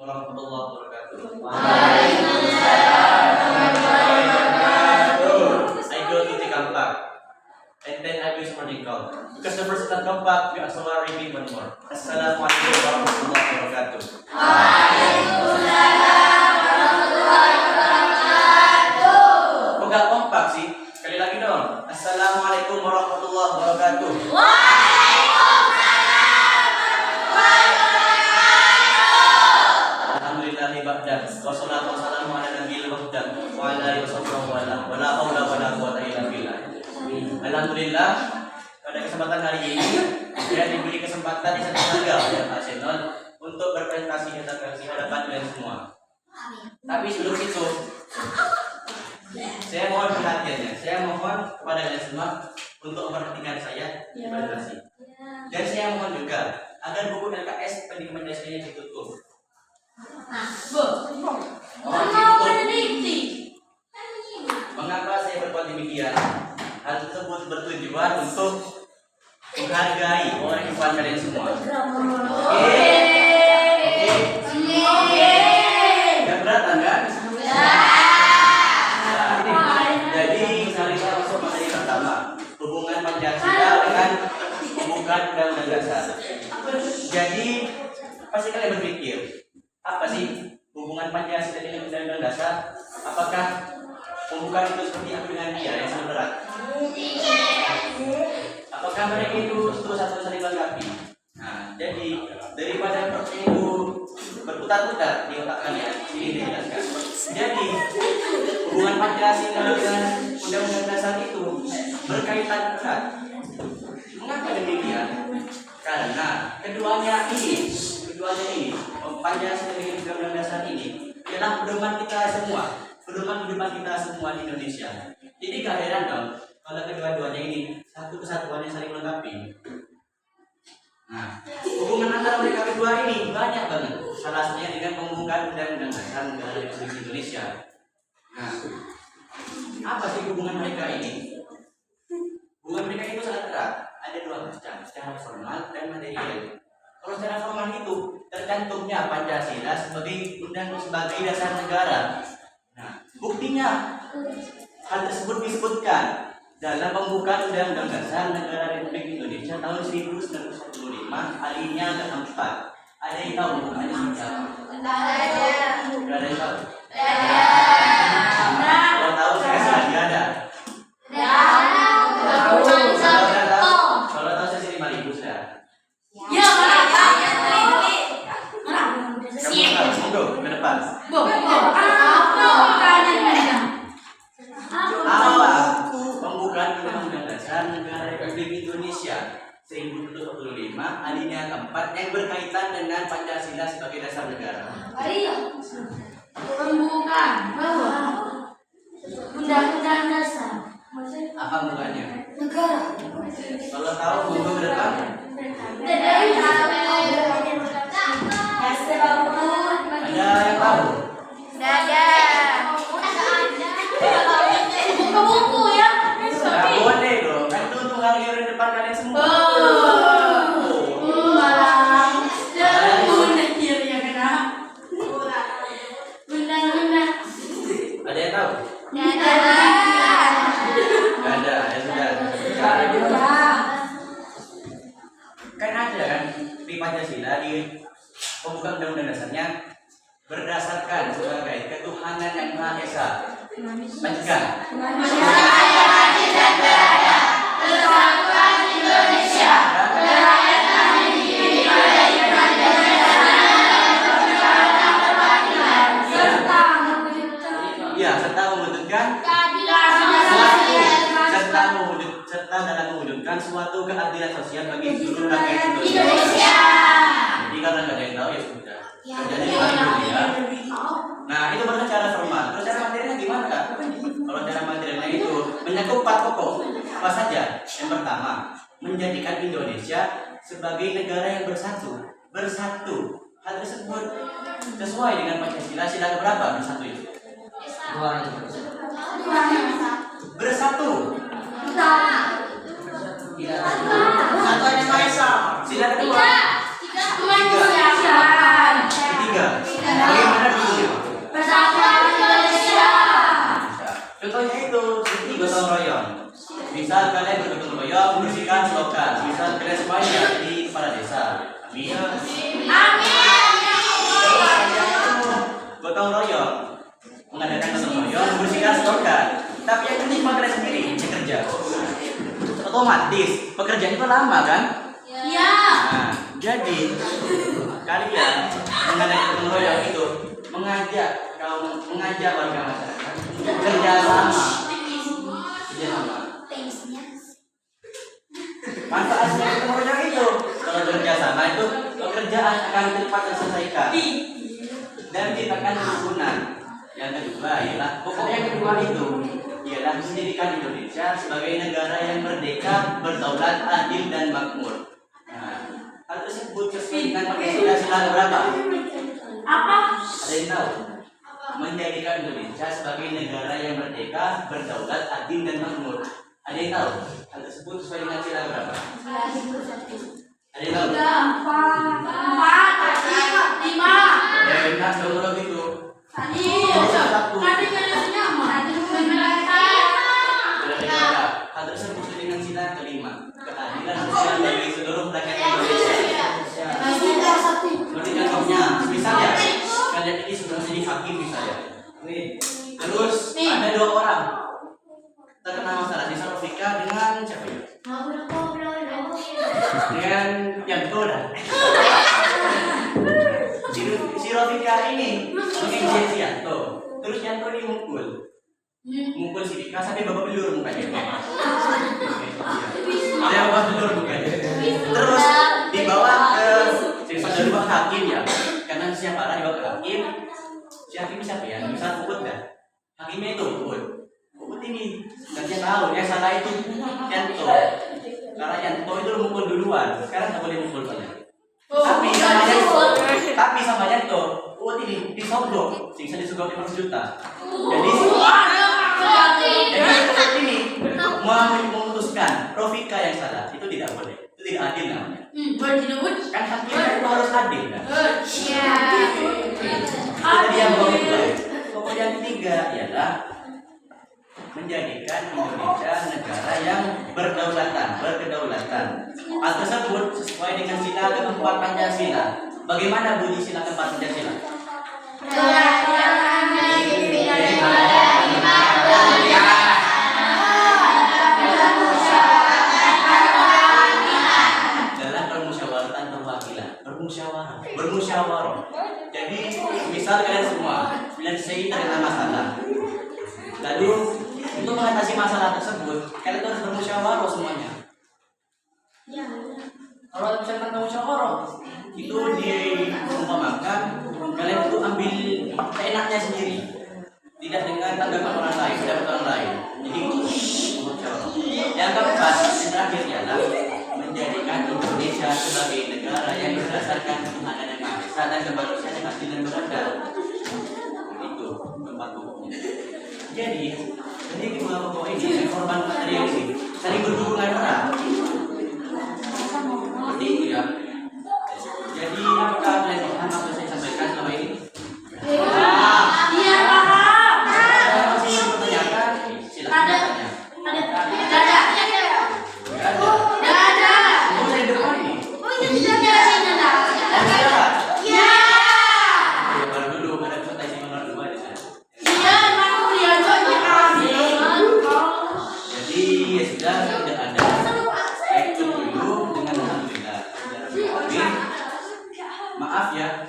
warahmatullahi wabarakatuh. Waalaikumsalam warahmatullahi wabarakatuh. I go to the Kampak, and then I use morning call. Because the first time Kampak, we also repeat one more. Assalamualaikum warahmatullahi wabarakatuh. Waalaikumsalam warahmatullahi wabarakatuh. Kok gak kompak sih? Sekali lagi dong. Assalamualaikum warahmatullahi wabarakatuh. Alhamdulillahi ba'da. Wassalatu wassalamu ala nabiyil wahda wa ala alihi wasallam wa la haula wa la quwwata illa billah. Alhamdulillah, pada kesempatan hari ini saya diberi kesempatan di satu tanggal ya Pak Senol untuk berpresentasi di hadapan kalian semua. Tapi sebelum itu saya mohon perhatiannya. Saya mohon kepada kalian semua untuk memperhatikan saya di presentasi. Dan saya mohon juga agar buku LKS pendidikan Pancasila ditutup. Mengapa saya berbuat demikian? Hal tersebut bertujuan untuk menghargai orang yang kalian semua. Oke. Gak berat kan? Jadi mari kita masuk materi pertama. Hubungan Pancasila dengan pembukaan Undang-Undang Dasar. Jadi pasti kalian berpikir, apa sih hubungan Pancasila dengan Undang-Undang Dasar? Apakah pembukaan itu seperti aku dengan dia yang sangat berat? Apakah mereka itu terus satu saling melengkapi? Nah, jadi daripada pertanyaan itu berputar-putar di otak kalian, ini dijelaskan. Jadi hubungan Pancasila dengan Undang-Undang Dasar itu berkaitan erat. Mengapa demikian? Karena keduanya ini Pancasila dengan Undang-Undang Dasar ini ialah pedoman kita semua, pedoman kehidupan kita semua di Indonesia. Jadi gak heran dong kalau kedua-duanya ini satu kesatuan yang saling melengkapi. Nah, hubungan antara mereka kedua ini banyak banget. Salah satunya dengan pembukaan Undang-Undang Dasar Negara Republik Indonesia. Nah, apa sih hubungan mereka ini? Hubungan mereka itu sangat erat. Ada dua macam, secara formal dan material. Kalau secara formal itu tercantumnya Pancasila sebagai sebagai dasar negara. Nah, buktinya hal tersebut disebutkan dalam pembukaan Undang-Undang Dasar Negara Republik Indonesia tahun 1945 alinea ke-4. Ada yang tahu? Ada yang tahu? Ada yang tahu? Kalau tahu saya kasih lagi ada. Kalau tahu saya kasih 5.000 sudah. Kamu ke depan. Apa pembukaan Undang-Undang Dasar Negara Republik Indonesia 1945 alinea ke-4 yang berkaitan dengan Pancasila sebagai dasar negara? Pembukaan bahwa Undang-Undang Dasar Apa bukannya? negara. Kalau tahu buku ke depan. Ada yang tahu? Buku ya. Nah, boleh dong. Kan itu untuk ngalir di depan kalian semua. Ada yang tahu? Gak ada, ya sudah. Kan ada kan di Pancasila di pembukaan Undang-Undang Dasarnya berdasarkan sebagai ketuhanan yang Maha Esa. Mencegah serta dalam mewujudkan suatu keadilan sosial bagi seluruh rakyat Indonesia. Jadi karena nggak ada yang tahu ya sudah. Jadi ya. Nah itu baru secara formal. Terus cara materinya gimana kak? Kalau cara materinya itu mencakup 4 pokok. Apa saja? Yang pertama, menjadikan Indonesia sebagai negara yang bersatu. Hal tersebut sesuai dengan Pancasila. Sila berapa bersatu itu? Bersatu. Satu hanya Maha Esa. Sila kedua. Kemanusiaan. Ketiga. Bagaimana dulunya? Persatuan Indonesia. Contohnya itu seperti gotong royong. Misal kalian bergotong royong membersihkan selokan. Misal kalian semuanya di kepala desa. Amin. Gotong royong mengadakan gotong royong membersihkan selokan. Tapi yang penting kalian sendiri yang kerja. Otomatis pekerjaan itu lama kan? Ya. Nah, jadi kalian mengadakan gotong royong itu mengajak warga masyarakat untuk kerja sama. Kerja sama. Manfaatnya gotong royong itu kalau bekerja sama itu pekerjaan akan cepat terselesaikan dan tidak akan kerukunan. Yang kedua ialah pokoknya yang kedua itu ialah menjadikan Indonesia sebagai negara yang merdeka, berdaulat, adil dan makmur. Nah, hal tersebut sesuai dengan Pancasila berapa? Apa? Ada yang tahu? Menjadikan Indonesia sebagai negara yang merdeka, berdaulat, adil dan makmur. Ada yang tahu? Hal tersebut sesuai dengan sila berapa? Ada yang tahu? 4, 5. Ya, benar kalau gitu. Tadi garisnya mana? Hal tersebut sesuai dengan sila kelima. Keadilan sosial bagi seluruh rakyat Indonesia. Seperti contohnya, misalnya kalian ini sudah menjadi hakim misalnya. Terus ada 2 orang terkena masalah di Rofika dengan siapa ya? Dengan Yanto dah. Si Rofika ini menginjek si Yanto. Terus Yanto ini mukul si Rika sampai babak belur mukanya. Ada babak belur mukanya. Terus dibawa ke dibawa ke hakim ya. Karena siapa orang dibawa ke hakim. Si hakim siapa ya? Misal Puput dah. Hakimnya itu Puput ini. Dan dia tahu yang salah itu Yanto. Karena Yanto itu mukul duluan. Sekarang tak boleh mukul banyak. Tapi sama Yanto, Puput ini disogok. Sehingga disogok 5 juta. Jadi Puput ini memutuskan Rofika yang salah. Itu tidak boleh. Itu tidak adil namanya. Kan hakimnya itu harus adil kan? Itu dia pokok yang ketiga ialah menjadikan Indonesia negara yang berkedaulatan. Hal tersebut sesuai dengan sila keempat Pancasila. Bagaimana bunyi sila keempat Pancasila? Dalam permusyawaratan perwakilan, bermusyawarah. Jadi misal kalian semua selesai terkena masalah. Lalu untuk mengatasi masalah tersebut, kalian harus bermusyawarah semuanya. Kalau misalkan bermusyawarah, itu diumpamakan kalian itu ambil seenaknya sendiri, tidak dengan tanggapan orang lain, pendapat orang lain. Jadi bermusyawarah. Yang keempat, yang terakhir ialah menjadikan Indonesia sebagai negara yang berdasarkan ketuhanan yang maha esa dan kemanusiaan yang adil dan beradab. Itu keempat pokoknya. Jadi kedua pokok ini yang korban material ini saling berhubungan erat. Seperti itu ya. Jadi apakah kalian paham apa saya sampaikan selama ini? Iya paham. Ada masih yang bertanyakan? Silakan bertanya. Ada. Oh, saya depan ini. Ya. Baru dulu ada peserta isi nomor 2 di sana. Jadi ya sudah tidak ada. Ikut dulu dengan alhamdulillah. Maaf ya.